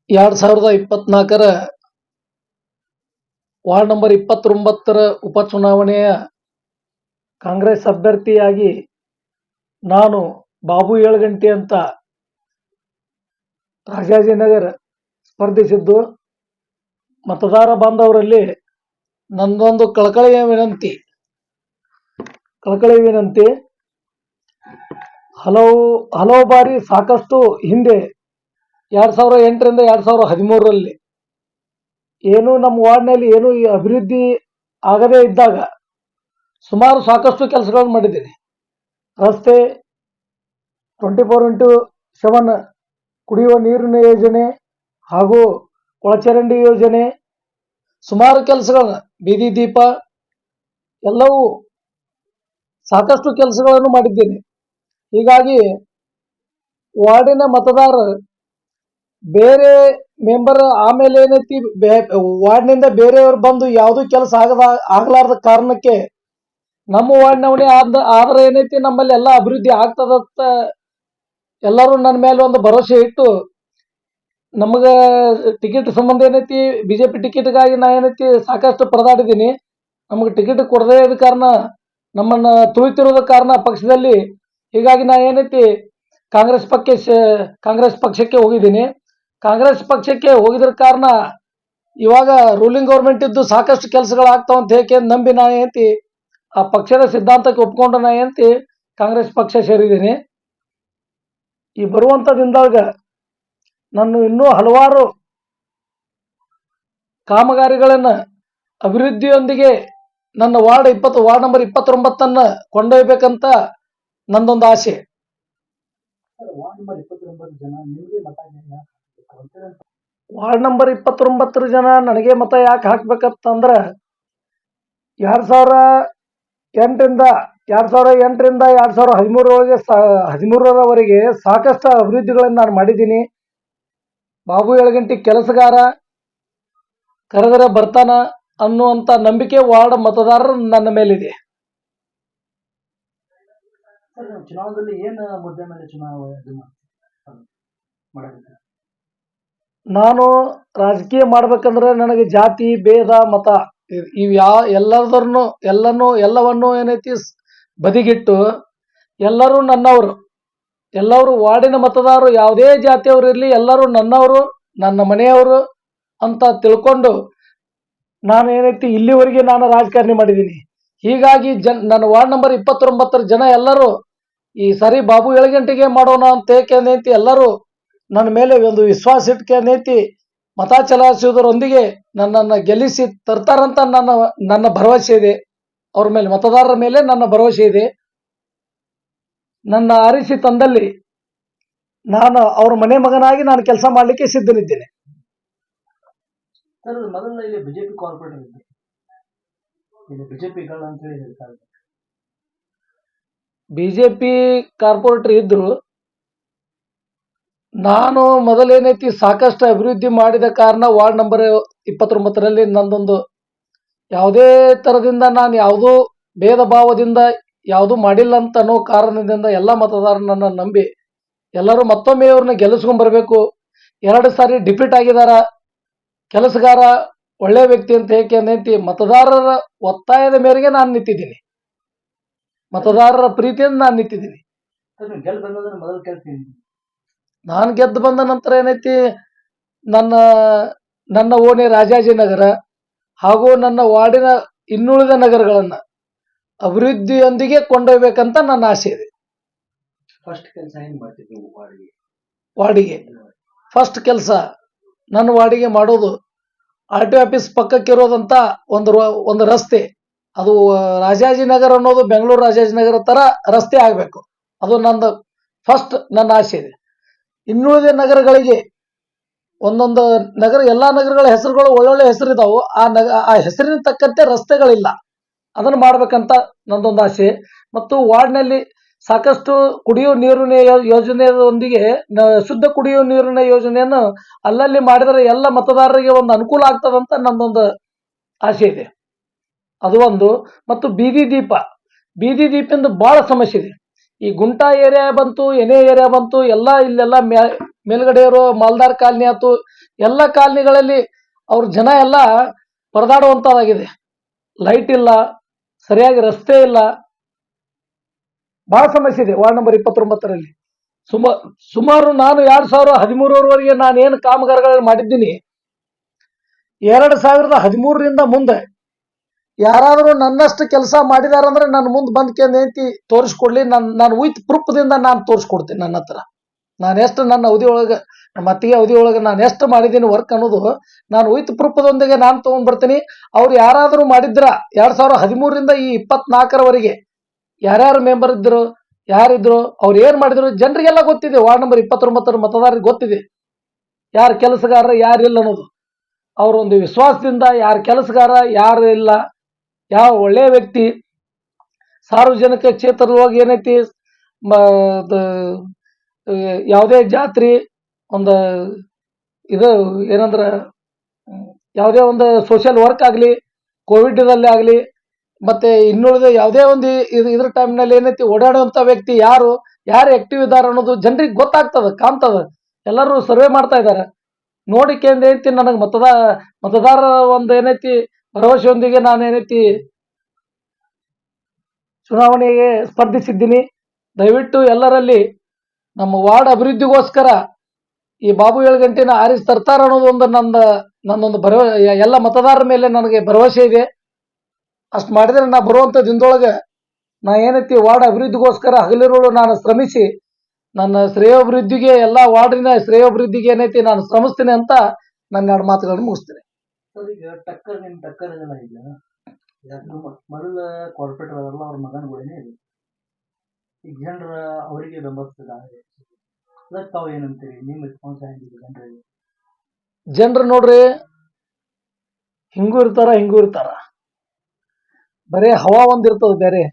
2024ರ ward number 29ರ ಉಪಚುನಾವಣೆಯ ಕಾಂಗ್ರೆಸ್ ಅಭ್ಯರ್ಥಿಯಾಗಿ ನಾನು ಬಾಬು ಏಳಗಂಟಿ ಅಂತ ರಾಜಾಜಿನಗರ ಸ್ಪರ್ಧಿಸಿದ್ದು, ಮತದಾರ ಬಾಂಧವರಲ್ಲಿ ನನ್ನದೊಂದು ಕಳಕಳಿಯ ವಿನಂತಿ ಹಲವು ಬಾರಿ ಸಾಕಷ್ಟು ಹಿಂದೆ 2008ರಿಂದ 2013ರಲ್ಲಿ ಏನು ನಮ್ಮ ವಾರ್ಡ್ನಲ್ಲಿ ಏನು ಈ ಅಭಿವೃದ್ಧಿ ಆಗದೇ ಇದ್ದಾಗ ಸುಮಾರು ಸಾಕಷ್ಟು ಕೆಲಸಗಳನ್ನು ಮಾಡಿದ್ದೀನಿ. ರಸ್ತೆ, 24x7 ಕುಡಿಯುವ ನೀರಿನ ಯೋಜನೆ ಹಾಗೂ ಒಳಚರಂಡಿ ಯೋಜನೆ, ಸುಮಾರು ಕೆಲಸಗಳನ್ನ, ಬೀದಿ ದೀಪ, ಎಲ್ಲವೂ ಸಾಕಷ್ಟು ಕೆಲಸಗಳನ್ನು ಮಾಡಿದ್ದೇನೆ. ಹೀಗಾಗಿ ವಾರ್ಡಿನ ಮತದಾರ ಬೇರೆ ಮೆಂಬರ್ ಆಮೇಲೆ ಏನೈತಿ ವಾರ್ಡ್ನಿಂದ ಬೇರೆಯವರು ಬಂದು ಯಾವುದೂ ಕೆಲಸ ಆಗಲಾರ್ದ ಕಾರಣಕ್ಕೆ ನಮ್ಮ ವಾರ್ಡ್ನವನೇ ಆದ್ರೆ ಏನೈತಿ ನಮ್ಮಲ್ಲಿ ಎಲ್ಲ ಅಭಿವೃದ್ಧಿ ಆಗ್ತದಂತ ಎಲ್ಲರೂ ನನ್ನ ಮೇಲೆ ಒಂದು ಭರವಸೆ ಇಟ್ಟು ನಮಗೆ ಟಿಕೆಟ್ ಸಂಬಂಧ ಏನೈತಿ ಬಿಜೆಪಿ ಟಿಕೆಟ್ಗಾಗಿ ನಾ ಏನೈತಿ ಸಾಕಷ್ಟು ಪರದಾಡಿದ್ದೀನಿ. ನಮಗೆ ಟಿಕೆಟ್ ಕೊಡದೇ ಇದ್ದ ಕಾರಣ, ನಮ್ಮನ್ನು ತುಳಿತಿರೋದ ಕಾರಣ ಪಕ್ಷದಲ್ಲಿ, ಹೀಗಾಗಿ ನಾ ಏನೈತಿ ಕಾಂಗ್ರೆಸ್ ಪಕ್ಷಕ್ಕೆ ಹೋಗಿದ್ದೀನಿ. ಕಾಂಗ್ರೆಸ್ ಪಕ್ಷಕ್ಕೆ ಹೋಗಿದ್ರ ಕಾರಣ ಇವಾಗ ರೂಲಿಂಗ್ ಗೌರ್ಮೆಂಟ್ ಇದ್ದು ಸಾಕಷ್ಟು ಕೆಲಸಗಳಾಗ್ತಾವ ಅಂತ ಹೇಗೆ ನಂಬಿ ನಾ ಏನೈತಿ ಆ ಪಕ್ಷದ ಸಿದ್ಧಾಂತಕ್ಕೆ ಒಪ್ಕೊಂಡು ನಾ ಏನೈತಿ ಕಾಂಗ್ರೆಸ್ ಪಕ್ಷ ಸೇರಿದ್ದೀನಿ. ಈ ಬರುವಂಥ ದಿನದಾಗ ನಾನು ಇನ್ನೂ ಹಲವಾರು ಕಾಮಗಾರಿಗಳನ್ನು ಅಭಿವೃದ್ಧಿಯೊಂದಿಗೆ ನನ್ನ ವಾರ್ಡ್ ನಂಬರ್ 29 ಕೊಂಡೊಯ್ಯಬೇಕಂತ ನಂದೊಂದು ಆಸೆ. ವಾರ್ಡ್ ನಂಬರ್ 29 ಜನ ನನಗೆ ಮತ ಯಾಕೆ ಹಾಕ್ಬೇಕಂತಂದ್ರೆ 2008ರಿಂದ 2013ರವರೆಗೆ ಸಾಕಷ್ಟು ಅಭಿವೃದ್ಧಿಗಳನ್ನು ನಾನು ಮಾಡಿದ್ದೀನಿ. ಬಾಬು ಏಳಗಂಟಿ ಕೆಲಸಗಾರ, ಕರೆದರೆ ಬರ್ತಾನ ಅನ್ನುವಂಥ ನಂಬಿಕೆ ವಾರ್ಡ್ ಮತದಾರರು ನನ್ನ ಮೇಲಿದೆ. ಚುನಾವಣೆಯಲ್ಲಿ ಏನು ಮುದ್ದೆ ಮೇಲೆ ನಾನು ರಾಜಕೀಯ ಮಾಡ್ಬೇಕಂದ್ರೆ ನನಗೆ ಜಾತಿ, ಭೇದ, ಮತ ಇವು ಎಲ್ಲವನ್ನೂ ಏನೈತಿ ಬದಿಗಿಟ್ಟು ಎಲ್ಲರೂ ನನ್ನವರು, ಎಲ್ಲರೂ ವಾರ್ಡಿನ ಮತದಾರರು ಯಾವುದೇ ಜಾತಿಯವರು ಇರಲಿ ಎಲ್ಲರೂ ನನ್ನವರು, ನನ್ನ ಮನೆಯವರು ಅಂತ ತಿಳ್ಕೊಂಡು ನಾನು ಏನೈತಿ ಇಲ್ಲಿವರೆಗೆ ನಾನು ರಾಜಕಾರಣಿ ಮಾಡಿದ್ದೀನಿ. ಹೀಗಾಗಿ ನನ್ನ ವಾರ್ಡ್ ನಂಬರ್ 29 ಜನ ಎಲ್ಲರೂ ಈ ಸರಿ ಬಾಬು ಏಳಗಂಟಿಗೆ ಮಾಡೋಣ ಅಂತ ಏನೈತಿ ಎಲ್ಲರೂ ನನ್ನ ಮೇಲೆ ಒಂದು ವಿಶ್ವಾಸ ಇಟ್ಕೊಂಡೈತಿ ಮತ ಚಲಾಯಿಸುವುದರೊಂದಿಗೆ ನನ್ನನ್ನು ಗೆಲ್ಲಿಸಿ ತರ್ತಾರಂತ ನನ್ನ ಭರವಸೆ ಇದೆ. ಅವ್ರ ಮೇಲೆ, ಮತದಾರರ ಮೇಲೆ ನನ್ನ ಭರವಸೆ ಇದೆ. ನನ್ನ ಆರಿಸಿ ತಂದಲ್ಲಿ ನಾನು ಅವ್ರ ಮನೆ ಮಗನಾಗಿ ನಾನು ಕೆಲಸ ಮಾಡಲಿಕ್ಕೆ ಸಿದ್ಧನಿದ್ದೇನೆ. ಮೊದಲ ಇಲ್ಲಿ ಬಿಜೆಪಿ ಕಾರ್ಪೊರೇಟರ್ ಇದ್ದರು, ಬಿಜೆಪಿಗಳು ಅಂತ ಹೇಳಿ ಹೇಳ್ತಾರೆ. ಬಿಜೆಪಿ ಕಾರ್ಪೊರೇಟರ್ ಇದ್ರು. ನಾನು ಮೊದಲೇನೈತಿ ಸಾಕಷ್ಟು ಅಭಿವೃದ್ಧಿ ಮಾಡಿದ ಕಾರಣ ವಾರ್ಡ್ ನಂಬರ್ 29ರಲ್ಲಿ ನಂದೊಂದು ಯಾವುದೇ ಥರದಿಂದ ನಾನು ಯಾವುದೂ ಭೇದ ಭಾವದಿಂದ ಯಾವುದೂ ಮಾಡಿಲ್ಲ ಅಂತ ಅನ್ನೋ ಕಾರಣದಿಂದ ಎಲ್ಲ ಮತದಾರರನ್ನ ನಂಬಿ ಎಲ್ಲರೂ ಮತ್ತೊಮ್ಮೆ ಅವ್ರನ್ನ ಗೆಲ್ಲಿಸ್ಕೊಂಡ್ಬರ್ಬೇಕು. 2 ಸಾರಿ ಡಿಫೀಟ್ ಆಗಿದಾರ, ಕೆಲಸಗಾರ, ಒಳ್ಳೆ ವ್ಯಕ್ತಿ ಅಂತ ಏನೈತಿ ಮತದಾರರ ಒತ್ತಾಯದ ಮೇರೆಗೆ ನಾನು ನಿಂತಿದ್ದೀನಿ, ಮತದಾರರ ಪ್ರೀತಿಯಿಂದ ನಾನು ನಿಂತಿದ್ದೀನಿ. ನಾನು ಗೆದ್ದು ಬಂದ ನಂತರ ಏನೈತಿ ನನ್ನ ಓಣಿ ರಾಜಾಜಿನಗರ ಹಾಗೂ ನನ್ನ ವಾರ್ಡಿನ ಇನ್ನುಳಿದ ನಗರಗಳನ್ನು ಅಭಿವೃದ್ಧಿಯೊಂದಿಗೆ ಕೊಂಡೊಯ್ಯಬೇಕಂತ ನನ್ನ ಆಸೆ ಇದೆ. ವಾರ್ಡಿಗೆ ಫಸ್ಟ್ ಕೆಲಸ ನನ್ನ ವಾರ್ಡಿಗೆ ಮಾಡೋದು RTO ಆಫೀಸ್ ಪಕ್ಕಕ್ಕಿರೋದಂಥ ಒಂದು ರಸ್ತೆ, ಅದು ರಾಜಾಜಿನಗರ ಅನ್ನೋದು ಬೆಂಗಳೂರು ರಾಜಾಜಿನಗರ ಥರ ರಸ್ತೆ ಆಗಬೇಕು. ಅದು ನನ್ನ ಆಸೆ ಇದೆ. ಇನ್ನುಳಿದ ನಗರಗಳಿಗೆ ಒಂದೊಂದು ನಗರ, ಎಲ್ಲ ನಗರಗಳ ಹೆಸರುಗಳು ಒಳ್ಳೊಳ್ಳೆ ಹೆಸರಿದಾವು, ಆ ಹೆಸರಿನ ತಕ್ಕಂತೆ ರಸ್ತೆಗಳಿಲ್ಲ, ಅದನ್ನು ಮಾಡ್ಬೇಕಂತ ನಂದೊಂದು ಆಸೆ. ಮತ್ತು ವಾರ್ಡ್ನಲ್ಲಿ ಸಾಕಷ್ಟು ಕುಡಿಯುವ ನೀರಿನ ಯೋಜನೆಯೊಂದಿಗೆ ಶುದ್ಧ ಕುಡಿಯುವ ನೀರಿನ ಯೋಜನೆಯನ್ನು ಅಲ್ಲಲ್ಲಿ ಮಾಡಿದರೆ ಎಲ್ಲ ಮತದಾರರಿಗೆ ಒಂದು ಅನುಕೂಲ ಆಗ್ತದಂತ ನನ್ನೊಂದು ಆಸೆ ಇದೆ. ಅದು ಒಂದು. ಮತ್ತು ಬೀದಿ ದೀಪದಿಂದ ಭಾಳ ಸಮಸ್ಯೆ ಇದೆ. ಈ ಗುಂಟಾ ಏರಿಯಾ ಬಂತು, ಎನೆ ಏರಿಯಾ ಬಂತು, ಎಲ್ಲ ಇಲ್ಲೆಲ್ಲ ಮೇಲ್ಗಡೆ ಇರೋ ಮಾಲ್ದಾರ್ ಕಾಲನಿ ಆಯ್ತು, ಎಲ್ಲ ಕಾಲನಿಗಳಲ್ಲಿ ಅವ್ರ ಜನ ಎಲ್ಲ ಪರದಾಡುವಂತದ್ದಾಗಿದೆ. ಲೈಟ್ ಇಲ್ಲ, ಸರಿಯಾಗಿ ರಸ್ತೆ ಇಲ್ಲ, ಬಹಳ ಸಮಸ್ಯೆ ಇದೆ ವಾರ್ಡ್ ನಂಬರ್ 29ರಲ್ಲಿ. ಸುಮಾರು ನಾನು 2013ರವರೆಗೆ ನಾನು ಏನು ಕಾಮಗಾರಿಗಳನ್ನು ಮಾಡಿದ್ದೀನಿ, 2013ರಿಂದ ಮುಂದೆ ಯಾರಾದರೂ ನನ್ನಷ್ಟು ಕೆಲಸ ಮಾಡಿದಾರಂದ್ರೆ ನನ್ನ ಮುಂದೆ ಬಂದ್ಕೊಂಡು ಏಂತಿ ತೋರಿಸ್ಕೊಡ್ಲಿ. ನಾನು ವಿತ್ ಪ್ರೂಫ್ದಿಂದ ನಾನು ತೋರಿಸ್ಕೊಡ್ತೀನಿ. ನನ್ನ ಹತ್ರ ನಾನು ಎಷ್ಟು ನನ್ನ ಅವಧಿ ಒಳಗೆ, ನಮ್ಮ ಅತ್ತಿಗೆ ಅವಧಿ ಒಳಗೆ ನಾನು ಎಷ್ಟು ಮಾಡಿದ್ದೀನಿ ವರ್ಕ್ ಅನ್ನೋದು ನಾನು ವಿತ್ ಪ್ರೂಫ್ದೊಂದಿಗೆ ನಾನು ತೊಗೊಂಡ್ಬರ್ತೀನಿ. ಅವ್ರು ಯಾರಾದರೂ ಮಾಡಿದ್ರ 2013ರಿಂದ ಈ 24ರವರೆಗೆ ಯಾರ್ಯಾರು ಮೆಂಬರ್ ಇದ್ರು, ಯಾರಿದ್ರು, ಅವ್ರು ಏನು ಮಾಡಿದ್ರು ಜನರಿಗೆಲ್ಲ ಗೊತ್ತಿದೆ. ವಾರ್ಡ್ ನಂಬರ್ 29 ಮತದಾರರಿಗೆ ಗೊತ್ತಿದೆ ಯಾರು ಕೆಲಸಗಾರ ಯಾರಿಲ್ಲ ಅನ್ನೋದು. ಅವರೊಂದು ವಿಶ್ವಾಸದಿಂದ ಯಾರು ಕೆಲಸಗಾರ ಯಾರು ಇಲ್ಲ, ಯಾವ ಒಳ್ಳೆಯ ವ್ಯಕ್ತಿ, ಸಾರ್ವಜನಿಕ ಕ್ಷೇತ್ರದೊಳಗೆ ಏನೈತಿ ಯಾವುದೇ ಜಾತ್ರೆ ಒಂದು ಇದು ಏನಂದ್ರೆ ಯಾವುದೇ ಒಂದು ಸೋಷಿಯಲ್ ವರ್ಕ್ ಆಗಲಿ, ಕೋವಿಡ್ದಲ್ಲಿ ಆಗಲಿ, ಮತ್ತೆ ಇನ್ನುಳಿದ ಯಾವುದೇ ಒಂದು ಇದ್ರ ಟೈಮ್ನಲ್ಲಿ ಏನೈತಿ ಓಡಾಡುವಂಥ ವ್ಯಕ್ತಿ ಯಾರು ಆಕ್ಟಿವ್ ಇದ್ದಾರೆ ಅನ್ನೋದು ಜನರಿಗೆ ಗೊತ್ತಾಗ್ತದೆ, ಕಾಣ್ತದೆ. ಎಲ್ಲರೂ ಸರ್ವೆ ಮಾಡ್ತಾ ಇದ್ದಾರೆ. ನೋಡಿಕೆಂದು ಏನೈತಿ ನನಗೆ ಮತದಾರರ ಒಂದು ಏನೈತಿ ಭರವಸೆಯೊಂದಿಗೆ ನಾನು ಏನೈತಿ ಚುನಾವಣೆಗೆ ಸ್ಪರ್ಧಿಸಿದ್ದೀನಿ. ದಯವಿಟ್ಟು ಎಲ್ಲರಲ್ಲಿ ನಮ್ಮ ವಾರ್ಡ್ ಅಭಿವೃದ್ಧಿಗೋಸ್ಕರ ಈ ಬಾಬು ಏಳುಗಂಟಿನ ಆರಿಸಿ ತರ್ತಾರ ಅನ್ನೋದು ಒಂದು ನನ್ನೊಂದು ಎಲ್ಲ ಮತದಾರರ ಮೇಲೆ ನನಗೆ ಭರವಸೆ ಇದೆ. ಅಷ್ಟು ಮಾಡಿದ್ರೆ ನಾ ಬರುವಂಥ ದಿನದೊಳಗೆ ನಾ ಏನೈತಿ ವಾರ್ಡ್ ಅಭಿವೃದ್ಧಿಗೋಸ್ಕರ ಹಗಲಿರುಳು ನಾನು ಶ್ರಮಿಸಿ ನನ್ನ ಶ್ರೇಯೋಭಿವೃದ್ಧಿಗೆ, ಎಲ್ಲ ವಾರ್ಡಿನ ಶ್ರೇಯೋಭಿವೃದ್ಧಿಗೆ ಏನೈತಿ ನಾನು ಶ್ರಮಿಸ್ತೀನಿ ಅಂತ ನನ್ನ 2 ಮಾತುಗಳನ್ನು ಮುಗಿಸ್ತೇನೆ. ಸರ್ ಈಗ ನಿಮ್ ಟಕ್ಕರ್ ಇದೆಲ್ಲ ಇಲ್ಲ, ಮೊದಲ ಕಾರ್ಪೊರೇಟರ್ ಅವರೆಲ್ಲ ಅವ್ರ ಮಗನಗಳೇನೆ ಇದೆ. ಈಗ ಜನರ ಅವರಿಗೆ ಬೆಂಬಲಿಸ್ತಿದ್ದಾರೆ, ಅದಕ್ಕೆ ತಾವು ಏನಂತೀರಿ? ನಿಮ್ಮ ರೆಸ್ಪಾನ್ಸ್ ಆಗಿದೆ ಜನರಿಗೆ? ಜನರು ನೋಡ್ರಿ, ಹಿಂಗೂ ಇರ್ತಾರ. ಬರೇ ಹವಾ ಒಂದಿರ್ತದ ಬೇರೆ,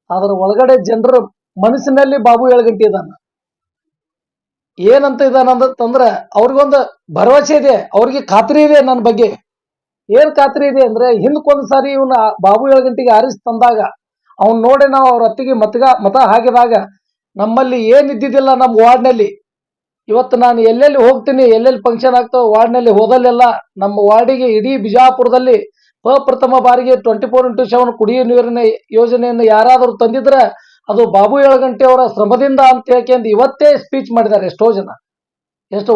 ಅದರ ಒಳಗಡೆ ಜನರ ಮನಸ್ಸಿನಲ್ಲಿ ಬಾಬು ಏಳುಗಂಟಿ ಇದ್ದಾನ. ಏನಂತ ಇದಾನಂತಂದ್ರೆ ಅವ್ರಿಗೊಂದು ಭರವಸೆ ಇದೆ, ಅವ್ರಿಗೆ ಖಾತ್ರಿ ಇದೆ ನನ್ನ ಬಗ್ಗೆ. ಏನ್ ಖಾತ್ರಿ ಇದೆ ಅಂದ್ರೆ, ಹಿಂದಕ್ಕೊಂದು ಸಾರಿ ಇವನ್ನ ಬಾಬು ಏಳುಗಂಟಿಗೆ ಆರಿಸಿ ತಂದಾಗ ಅವ್ನು ನೋಡಿ ನಾವು ಅವ್ರ ಅತ್ತಿಗೆ ಮತ ಹಾಕಿದಾಗ ನಮ್ಮಲ್ಲಿ ಏನ್ ಇದ್ದಿದ್ದಿಲ್ಲ ನಮ್ಮ ವಾರ್ಡ್ನಲ್ಲಿ. ಇವತ್ತು ನಾನು ಎಲ್ಲೆಲ್ಲಿ ಹೋಗ್ತೀನಿ, ಎಲ್ಲೆಲ್ಲಿ ಫಂಕ್ಷನ್ ಆಗ್ತಾವ ವಾರ್ಡ್ನಲ್ಲಿ ಹೋದಲ್ಲೆಲ್ಲ ನಮ್ಮ ವಾರ್ಡಿಗೆ ಇಡೀ ಬಿಜಾಪುರದಲ್ಲಿ ಪ್ರಥಮ ಬಾರಿಗೆ 24x7 ಕುಡಿಯುವ ನೀರಿನ ಯೋಜನೆಯನ್ನು ಯಾರಾದರೂ ತಂದಿದ್ರೆ ಅದು ಬಾಬು ಏಳುಗಂಟಿ ಅವರ ಶ್ರಮದಿಂದ ಅಂತ ಹೇಳ್ಕೊಂಡು ಇವತ್ತೇ ಸ್ಪೀಚ್ ಮಾಡಿದ್ದಾರೆ. ಎಷ್ಟೋ ಜನ,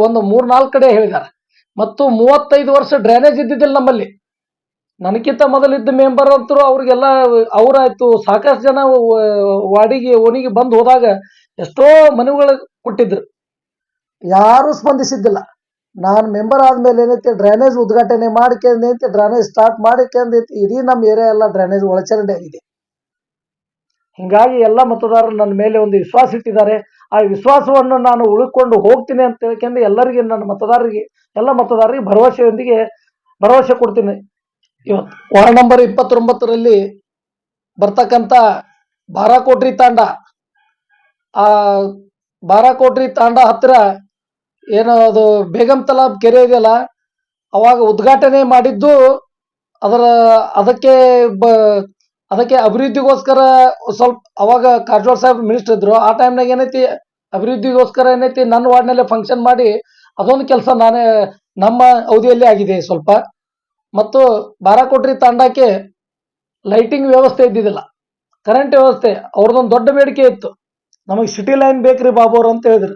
ಒಂದು 3-4 ಕಡೆ ಹೇಳಿದ್ದಾರೆ. ಮತ್ತು 35 ವರ್ಷ ಡ್ರೈನೇಜ್ ಇದ್ದಿದ್ದಿಲ್ಲ ನಮ್ಮಲ್ಲಿ. ನನಗಿಂತ ಮೊದಲಿದ್ದ ಮೆಂಬರ್ ಅಂತೂ ಅವ್ರಿಗೆಲ್ಲ ಅವರಾಯ್ತು, ಸಾಕಷ್ಟು ಜನ ವಾರ್ಡಿಗೆ ಓಣಿಗೆ ಬಂದು ಹೋದಾಗ ಎಷ್ಟೋ ಮನೆಗಳು ಕೊಟ್ಟಿದ್ರು, ಯಾರು ಸ್ಪಂದಿಸಿದ್ದಿಲ್ಲ. ನಾನು ಮೆಂಬರ್ ಆದ್ಮೇಲೆ ಏನೈತಿ ಡ್ರೈನೇಜ್ ಉದ್ಘಾಟನೆ ಮಾಡ್ಕೊಂಡೈತಿ, ಡ್ರೈನೇಜ್ ಸ್ಟಾರ್ಟ್ ಮಾಡ್ಕೊಂಡೈತಿ, ಇಡೀ ನಮ್ಮ ಏರಿಯಾ ಎಲ್ಲ ಡ್ರೈನೇಜ್ ಒಳಚರಂಡಿ ಆಗಿದೆ. ಹಿಂಗಾಗಿ ಎಲ್ಲ ಮತದಾರರು ನನ್ನ ಮೇಲೆ ಒಂದು ವಿಶ್ವಾಸ ಇಟ್ಟಿದ್ದಾರೆ. ಆ ವಿಶ್ವಾಸವನ್ನು ನಾನು ಉಳ್ಕೊಂಡು ಹೋಗ್ತೀನಿ ಅಂತ ಹೇಳ್ಕೊಂಡು ಎಲ್ಲರಿಗೆ, ನನ್ನ ಮತದಾರರಿಗೆ, ಎಲ್ಲ ಮತದಾರರಿಗೆ ಭರವಸೆ ಕೊಡ್ತೀನಿ. ಇವತ್ತು ವಾರ್ಡ್ ನಂಬರ್ 29ರಲ್ಲಿ ಬರ್ತಕ್ಕಂಥ ಬಾರಾಕೋಟ್ರಿ ತಾಂಡ, ಆ ಬಾರಾಕೋಟ್ರಿ ತಾಂಡ ಹತ್ತಿರ ಏನೋ ಅದು ಬೇಗಂ ತಲಾಬ್ ಕೆರೆ ಇದೆಯಲ್ಲ, ಅವಾಗ ಉದ್ಘಾಟನೆ ಮಾಡಿದ್ದು ಅದಕ್ಕೆ ಅಭಿವೃದ್ಧಿಗೋಸ್ಕರ ಸ್ವಲ್ಪ ಅವಾಗ ಕಾರಜೋಳ ಸಾಹೇಬ್ ಮಿನಿಸ್ಟರ್ ಇದ್ರು. ಆ ಟೈಮ್ನಾಗ ಏನೈತಿ ಅಭಿವೃದ್ಧಿಗೋಸ್ಕರ ಏನೈತಿ ನನ್ನ ವಾರ್ಡ್ನಲ್ಲೇ ಫಂಕ್ಷನ್ ಮಾಡಿ ಅದೊಂದು ಕೆಲಸ ನಮ್ಮ ಅವಧಿಯಲ್ಲಿ ಆಗಿದೆ ಸ್ವಲ್ಪ. ಮತ್ತು ಬಾರಾಕೋಟ್ರಿ ತಾಂಡಕ್ಕೆ ಲೈಟಿಂಗ್ ವ್ಯವಸ್ಥೆ ಇದ್ದಿದ್ದಿಲ್ಲ, ಕರೆಂಟ್ ವ್ಯವಸ್ಥೆ ಅವ್ರದ್ದೊಂದು ದೊಡ್ಡ ಬೇಡಿಕೆ ಇತ್ತು. ನಮಗೆ ಸಿಟಿ ಲೈನ್ ಬೇಕ್ರಿ ಬಾಬು ಅವ್ರು ಅಂತ ಹೇಳಿದ್ರು.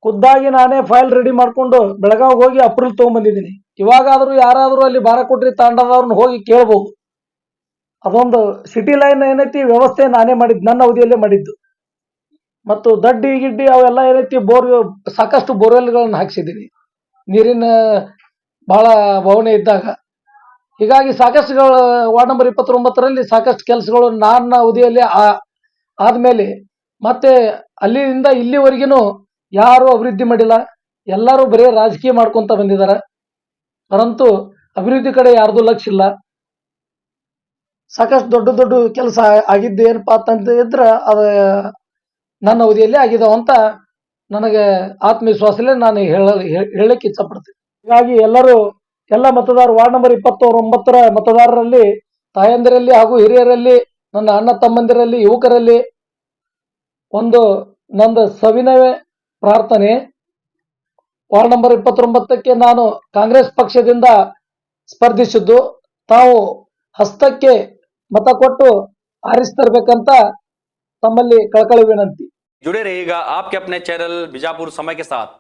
ಖುದ್ದಾಗಿ ನಾನೇ ಫೈಲ್ ರೆಡಿ ಮಾಡ್ಕೊಂಡು ಬೆಳಗಾವಿಗೆ ಹೋಗಿ ಅಪ್ರೂವಲ್ ತೊಗೊಂಡ್ಬಂದಿದ್ದೀನಿ. ಇವಾಗಾದರೂ ಯಾರಾದರೂ ಅಲ್ಲಿ ಬಾರಾಕೋಟ್ರಿ ತಾಂಡದವ್ರನ್ನ ಹೋಗಿ ಕೇಳ್ಬೋದು. ಅದೊಂದು ಸಿಟಿ ಲೈನ್ ಏನೈತಿ ವ್ಯವಸ್ಥೆ ನಾನೇ ಮಾಡಿದ್ದು, ನನ್ನ ಅವಧಿಯಲ್ಲೇ ಮಾಡಿದ್ದು. ಮತ್ತು ದಡ್ಡಿ ಗಿಡ್ಡಿ ಅವೆಲ್ಲ ಏನೈತಿ ಸಾಕಷ್ಟು ಬೋರ್ವೆಲ್ಗಳನ್ನು ಹಾಕ್ಸಿದ್ದೀನಿ ನೀರಿನ ಬಹಳ ಭಾವನೆ ಇದ್ದಾಗ. ಹೀಗಾಗಿ ಸಾಕಷ್ಟು ವಾರ್ಡ್ ನಂಬರ್ 29ರಲ್ಲಿ ಸಾಕಷ್ಟು ಕೆಲಸಗಳು ನನ್ನ ಅವಧಿಯಲ್ಲಿ ಆದ್ಮೇಲೆ ಮತ್ತೆ ಅಲ್ಲಿಂದ ಇಲ್ಲಿವರೆಗಿನೂ ಯಾರು ಅಭಿವೃದ್ಧಿ ಮಾಡಿಲ್ಲ. ಎಲ್ಲರೂ ಬರೀ ರಾಜಕೀಯ ಮಾಡ್ಕೊಂತ ಬಂದಿದ್ದಾರೆ, ಪರಂತು ಅಭಿವೃದ್ಧಿ ಕಡೆ ಯಾರ್ದು ಲಕ್ಷ್ಯ ಇಲ್ಲ. ಸಾಕಷ್ಟು ದೊಡ್ಡ ಕೆಲಸ ಆಗಿದ್ದು ಏನಪ್ಪಾ ಅಂತಂತ ಇದ್ರೆ ಅದು ನನ್ನ ಅವಧಿಯಲ್ಲಿ ಆಗಿದಾವಂತ ನನಗೆ ಆತ್ಮವಿಶ್ವಾಸದಲ್ಲಿ ನಾನು ಹೇಳಕ್ಕೆ ಇಚ್ಛಪಡ್ತೀನಿ. ಹೀಗಾಗಿ ಎಲ್ಲ ಮತದಾರರು ವಾರ್ಡ್ ನಂಬರ್ 29ರ ಮತದಾರರಲ್ಲಿ, ತಾಯಂದಿರಲ್ಲಿ ಹಾಗೂ ಹಿರಿಯರಲ್ಲಿ, ನನ್ನ ಅಣ್ಣ ತಮ್ಮಂದಿರಲ್ಲಿ, ಯುವಕರಲ್ಲಿ ಒಂದು ನಂದು ಸವಿನಯ ಪ್ರಾರ್ಥನೆ, ವಾರ್ಡ್ ನಂಬರ್ 29ಕ್ಕೆ ನಾನು ಕಾಂಗ್ರೆಸ್ ಪಕ್ಷದಿಂದ ಸ್ಪರ್ಧಿಸಿದ್ದು. ತಾವು ಹಸ್ತಕ್ಕೆ ಮತ ಕೊಟ್ಟು ಆರಿಸ್ತರ್ಬೇಕಂತ ತಮ್ಮಲ್ಲಿ ಕಳಕಳಿ ವಿನಂತಿ. जुड़े रहिएगा आपके अपने चैनल बीजापुर समय के साथ।